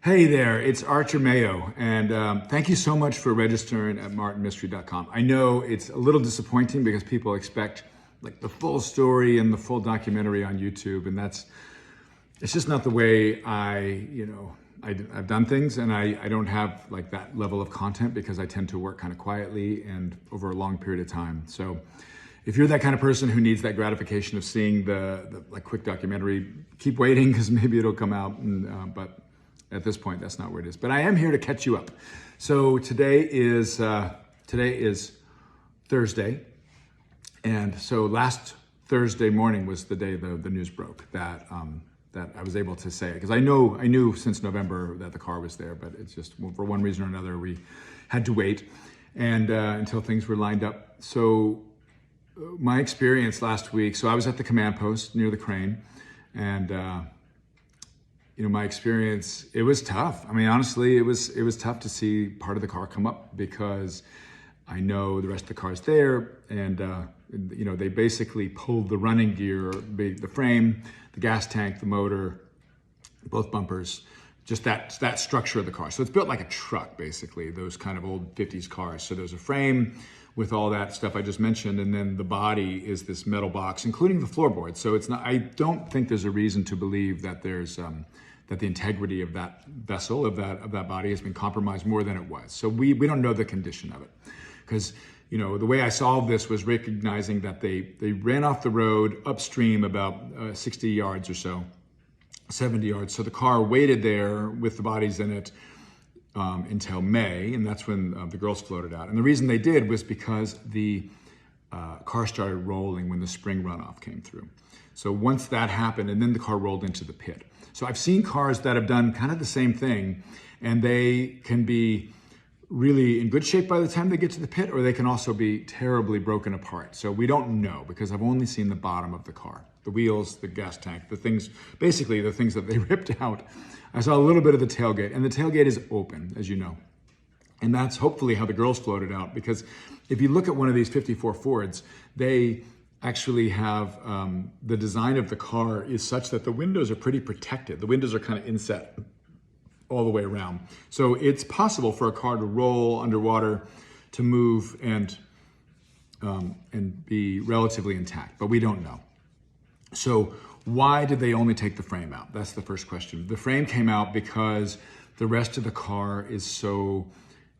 Hey there, it's Archer Mayo, and thank you so much for registering at martinmystery.com. I know it's a little disappointing because people expect like the full story and the full documentary on YouTube, and it's just not the way I've done things, and I don't have like that level of content because I tend to work kind of quietly and over a long period of time. So if you're that kind of person who needs that gratification of seeing the like quick documentary, keep waiting because maybe it'll come out, but at this point, that's not where it is. But I am here to catch you up. So today is Thursday. And so last Thursday morning was the day the news broke that I was able to say it. Because I knew since November that the car was there, but it's just for one reason or another, we had to wait and until things were lined up. So my experience last week, so I was at the command post near the crane, and my experience, it was tough. I mean, honestly, it was tough to see part of the car come up because I know the rest of the car's there, and they basically pulled the running gear, the frame, the gas tank, the motor, both bumpers, just that structure of the car. So it's built like a truck, basically, those kind of old 50s cars. So there's a frame with all that stuff I just mentioned, and then the body is this metal box, including the floorboard. So it's not. I don't think there's a reason to believe that there's that the integrity of that vessel, of that body, has been compromised more than it was. So we don't know the condition of it, because the way I solved this was recognizing that they ran off the road upstream about 60 yards or so, 70 yards. So the car waited there with the bodies in it until May, and that's when the girls floated out. And the reason they did was because the car started rolling when the spring runoff came through. So once that happened, and then the car rolled into the pit. So I've seen cars that have done kind of the same thing, and they can be really in good shape by the time they get to the pit, or they can also be terribly broken apart. So we don't know because I've only seen the bottom of the car, the wheels, the gas tank, basically the things that they ripped out. I saw a little bit of the tailgate, and the tailgate is open, as you know. And that's hopefully how the girls floated out, because if you look at one of these 54 Fords, they actually have the design of the car is such that the windows are pretty protected. The windows are kind of inset all the way around. So it's possible for a car to roll underwater, to move and be relatively intact, but we don't know. So why did they only take the frame out? That's the first question. The frame came out because the rest of the car is so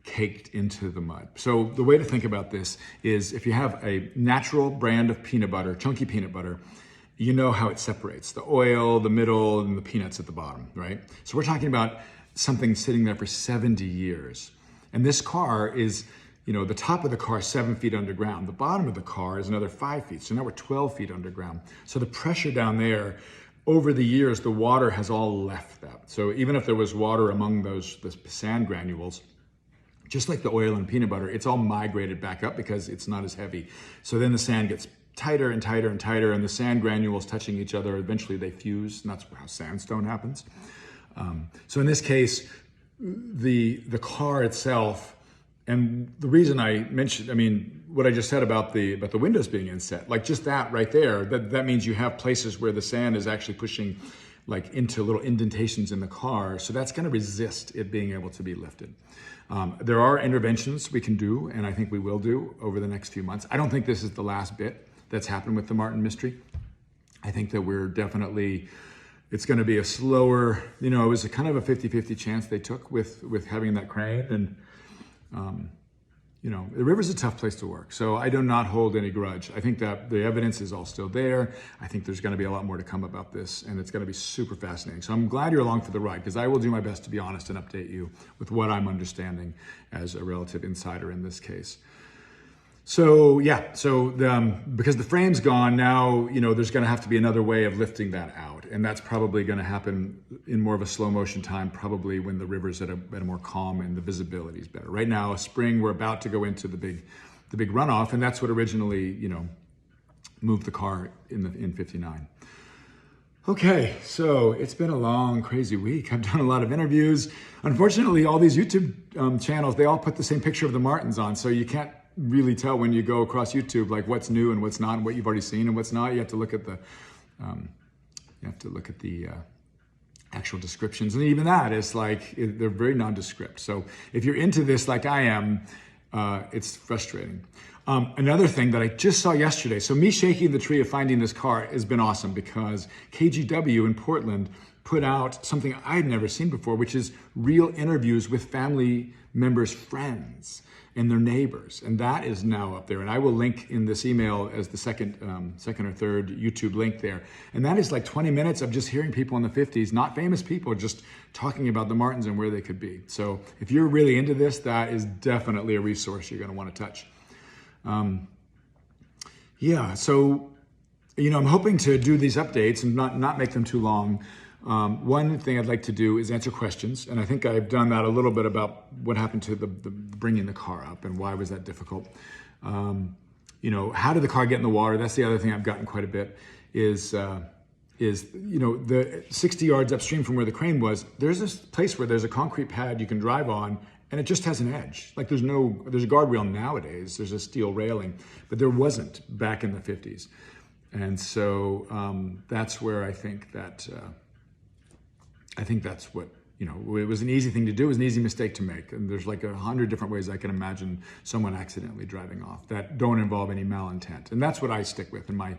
caked into the mud. So the way to think about this is if you have a natural brand of peanut butter, chunky peanut butter, you know how it separates the oil, the middle, and the peanuts at the bottom, right? So we're talking about something sitting there for 70 years. And this car is, the top of the car is 7 feet underground. The bottom of the car is another 5 feet. So now we're 12 feet underground. So the pressure down there, over the years, the water has all left that. So even if there was water among the sand granules, just like the oil and peanut butter, it's all migrated back up because it's not as heavy. So then the sand gets tighter and tighter and tighter, and the sand granules touching each other, eventually they fuse, and that's how sandstone happens. So in this case, the car itself, and the reason I mentioned, what I just said about the windows being inset, like just that right there, that means you have places where the sand is actually pushing like into little indentations in the car. So that's gonna resist it being able to be lifted. There are interventions we can do, and I think we will do over the next few months. I don't think this is the last bit that's happened with the Martin mystery. I think that we're definitely, it's gonna be a slower, it was a kind of a 50-50 chance they took with having that crane. And the river's a tough place to work. So I do not hold any grudge. I think that the evidence is all still there. I think there's gonna be a lot more to come about this, and it's gonna be super fascinating. So I'm glad you're along for the ride, because I will do my best to be honest and update you with what I'm understanding as a relative insider in this case. So yeah, because the frame's gone now, there's gonna have to be another way of lifting that out. And that's probably gonna happen in more of a slow motion time, probably when the river's at a more calm and the visibility is better. Right now, spring, we're about to go into the big runoff, and that's what originally, moved the car in 59. Okay, so it's been a long, crazy week. I've done a lot of interviews. Unfortunately, all these YouTube channels, they all put the same picture of the Martins on, so you can't really tell when you go across YouTube, like what's new and what's not, and what you've already seen and what's not. You have to look at the actual descriptions. And even that is like, they're very nondescript. So if you're into this like I am, it's frustrating. Another thing that I just saw yesterday, so me shaking the tree of finding this car has been awesome because KGW in Portland put out something I'd never seen before, which is real interviews with family members' friends and their neighbors. And that is now up there. And I will link in this email as the second or third YouTube link there. And that is like 20 minutes of just hearing people in the 50s, not famous people, just talking about the Martins and where they could be. So if you're really into this, that is definitely a resource you're gonna wanna touch. Yeah, so, I'm hoping to do these updates and not make them too long. One thing I'd like to do is answer questions, and I think I've done that a little bit about what happened to the bringing the car up and why was that difficult. How did the car get in the water? That's the other thing I've gotten quite a bit is the 60 yards upstream from where the crane was, there's this place where there's a concrete pad you can drive on, and it just has an edge. Like there's a guardrail nowadays, there's a steel railing, but there wasn't back in the 50s. And so that's where I think that's what, it was an easy thing to do, it was an easy mistake to make. And there's like 100 different ways I can imagine someone accidentally driving off that don't involve any malintent. And that's what I stick with in my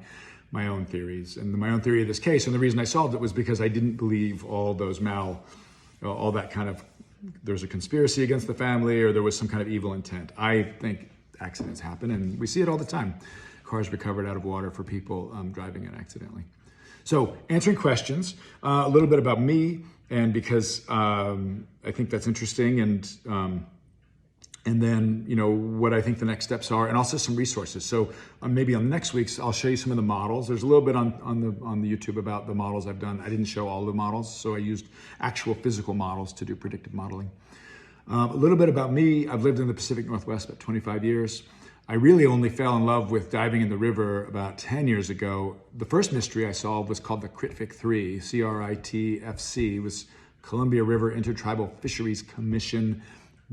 own theories. And my own theory of this case, and the reason I solved it was because I didn't believe all that kind of, there's a conspiracy against the family or there was some kind of evil intent. I think accidents happen and we see it all the time. Cars recovered out of water for people driving it accidentally. So answering questions, a little bit about me, and because I think that's interesting, and then what I think the next steps are, and also some resources. So maybe on the next week's, I'll show you some of the models. There's a little bit on the YouTube about the models I've done. I didn't show all the models, so I used actual physical models to do predictive modeling. A little bit about me. I've lived in the Pacific Northwest about 25 years. I really only fell in love with diving in the river about 10 years ago. The first mystery I solved was called the CRITFC 3, CRITFC. It was Columbia River Intertribal Fisheries Commission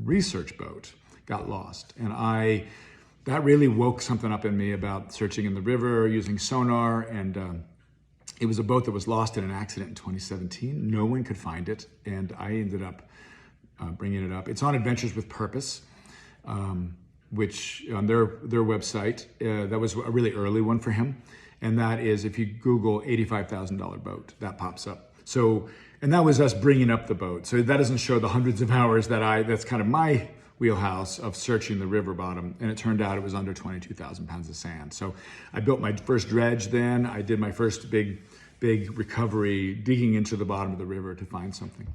research boat. Got lost. And that really woke something up in me about searching in the river, using sonar. And it was a boat that was lost in an accident in 2017. No one could find it. And I ended up bringing it up. It's on Adventures with Purpose. Which on their website, that was a really early one for him. And that is, if you Google $85,000 boat, that pops up. So, and that was us bringing up the boat. So that doesn't show the hundreds of hours that's kind of my wheelhouse of searching the river bottom. And it turned out it was under 22,000 pounds of sand. So I built my first dredge then. I did my first big recovery, digging into the bottom of the river to find something.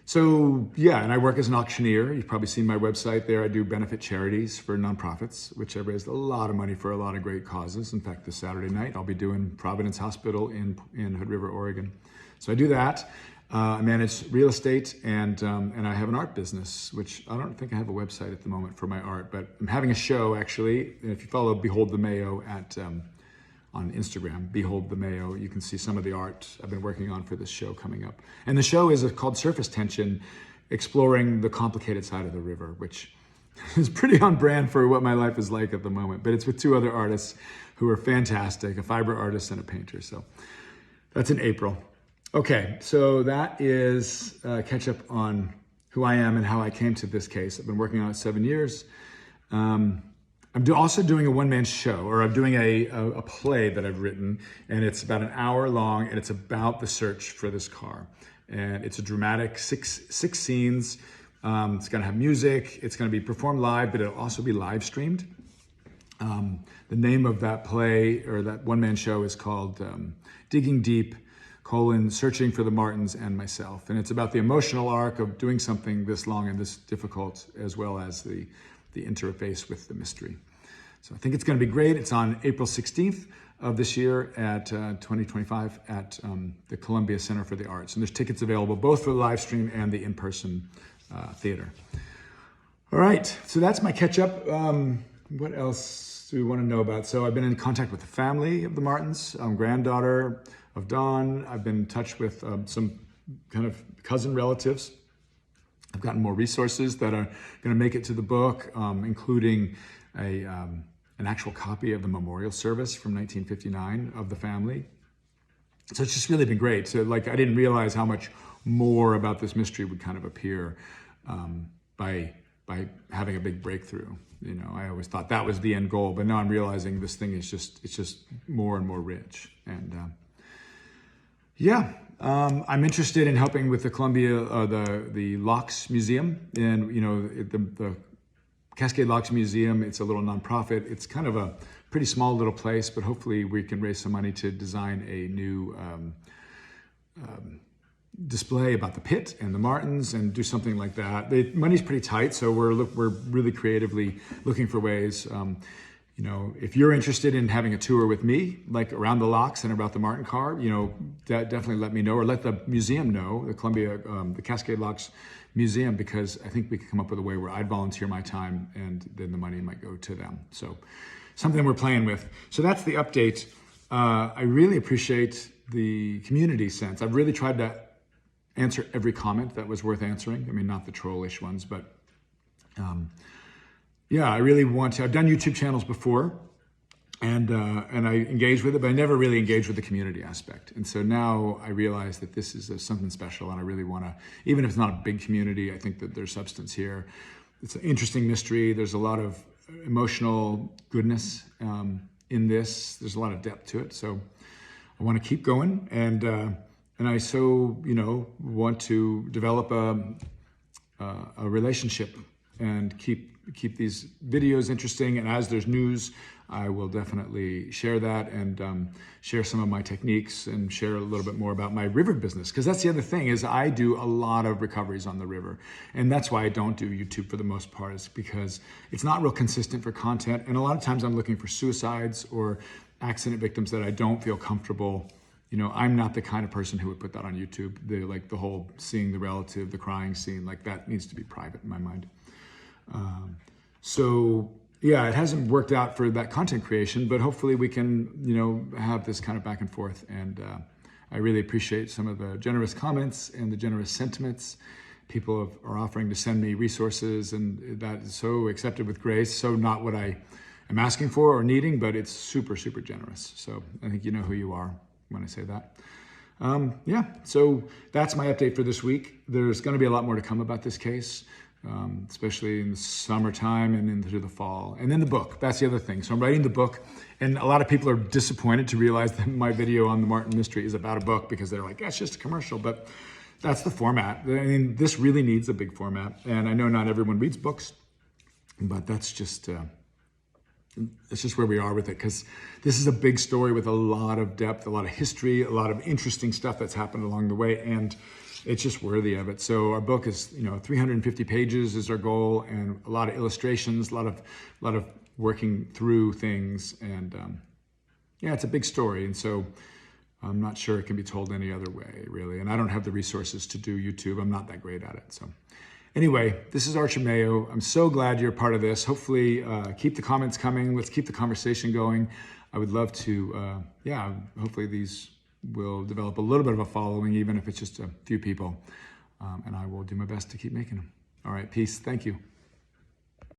So yeah, and I work as an auctioneer. You've probably seen my website there. I do benefit charities for nonprofits, which I raised a lot of money for a lot of great causes. In fact, this Saturday night, I'll be doing Providence Hospital in Hood River, Oregon. So I do that. I manage real estate, and I have an art business, which I don't think I have a website at the moment for my art, but I'm having a show actually. If you follow Behold the Mayo on Instagram, Behold the Mayo, you can see some of the art I've been working on for this show coming up. And the show is called Surface Tension, exploring the complicated side of the river, which is pretty on brand for what my life is like at the moment. But it's with two other artists who are fantastic, a fiber artist and a painter. So that's in April. Okay, so that is catch up on who I am and how I came to this case. I've been working on it 7 years. I'm also doing a one-man show, or I'm doing a play that I've written, and it's about an hour long, and it's about the search for this car. And it's a dramatic six scenes. It's gonna have music, it's gonna be performed live, but it'll also be live streamed. The name of that play, or that one-man show, is called Digging Deep, Searching for the Martins and Myself. And it's about the emotional arc of doing something this long and this difficult, as well as the interface with the mystery. So I think it's going to be great. It's on April 16th of this year at 2025 at the Columbia Center for the Arts. And there's tickets available both for the live stream and the in-person theater. All right, so that's my catch up. What else do we want to know about? So I've been in contact with the family of the Martins, granddaughter of Dawn. I've been in touch with some kind of cousin relatives. I've gotten more resources that are going to make it to the book, including an actual copy of the memorial service from 1959 of the family. So it's just really been great. So like, I didn't realize how much more about this mystery would kind of appear by having a big breakthrough. You know, I always thought that was the end goal, but now I'm realizing this thing is it's just more and more rich. And I'm interested in helping with the Columbia, the Locks Museum, and you know, the Cascade Locks Museum. It's a little nonprofit. It's kind of a pretty small little place, but hopefully we can raise some money to design a new display about the pit and the Martins and do something like that. The money's pretty tight, so we're really creatively looking for ways. You know, if you're interested in having a tour with me, like around the locks and about the Martin car, you know, definitely let me know, or let the museum know, the Columbia, the Cascade Locks Museum, because I think we could come up with a way where I'd volunteer my time and then the money might go to them. So something we're playing with. So that's the update. I really appreciate the community sense. I've really tried to answer every comment that was worth answering. I mean, not the trollish ones, but yeah, I really want to. I've done YouTube channels before, and I engage with it, but I never really engaged with the community aspect. And so now I realize that this is something special, and I really want to, even if it's not a big community, I think that there's substance here. It's an interesting mystery. There's a lot of emotional goodness in this. There's a lot of depth to it. So I want to keep going, and I want to develop a relationship and keep these videos interesting. And as there's news, I will definitely share that and share some of my techniques and share a little bit more about my river business. Because that's the other thing, is I do a lot of recoveries on the river. And that's why I don't do YouTube for the most part, is because it's not real consistent for content. And a lot of times I'm looking for suicides or accident victims that I don't feel comfortable. You know, I'm not the kind of person who would put that on YouTube. The whole seeing the relative, the crying scene, like that needs to be private in my mind. So yeah, it hasn't worked out for that content creation, but hopefully we can, you know, have this kind of back and forth. And I really appreciate some of the generous comments and the generous sentiments. People are offering to send me resources, and that is so accepted with grace. So not what I am asking for or needing, but it's super, super generous. So I think you know who you are when I say that. So that's my update for this week. There's going to be a lot more to come about this case, especially in the summertime and into the fall. And then the book, that's the other thing. So I'm writing the book, and a lot of people are disappointed to realize that my video on the Martin mystery is about a book, because they're like, yeah, it's just a commercial, but that's the format. I mean, this really needs a big format. And I know not everyone reads books, but that's just, it's just where we are with it, because this is a big story with a lot of depth, a lot of history, a lot of interesting stuff that's happened along the way, and it's just worthy of it. So our book is, 350 pages is our goal, and a lot of illustrations, a lot of working through things, and it's a big story, and so I'm not sure it can be told any other way, really. And I don't have the resources to do YouTube. I'm not that great at it, so. Anyway, this is Archer Mayo. I'm so glad you're a part of this. Hopefully, keep the comments coming. Let's keep the conversation going. I would love to, hopefully these will develop a little bit of a following, even if it's just a few people. And I will do my best to keep making them. All right, peace. Thank you.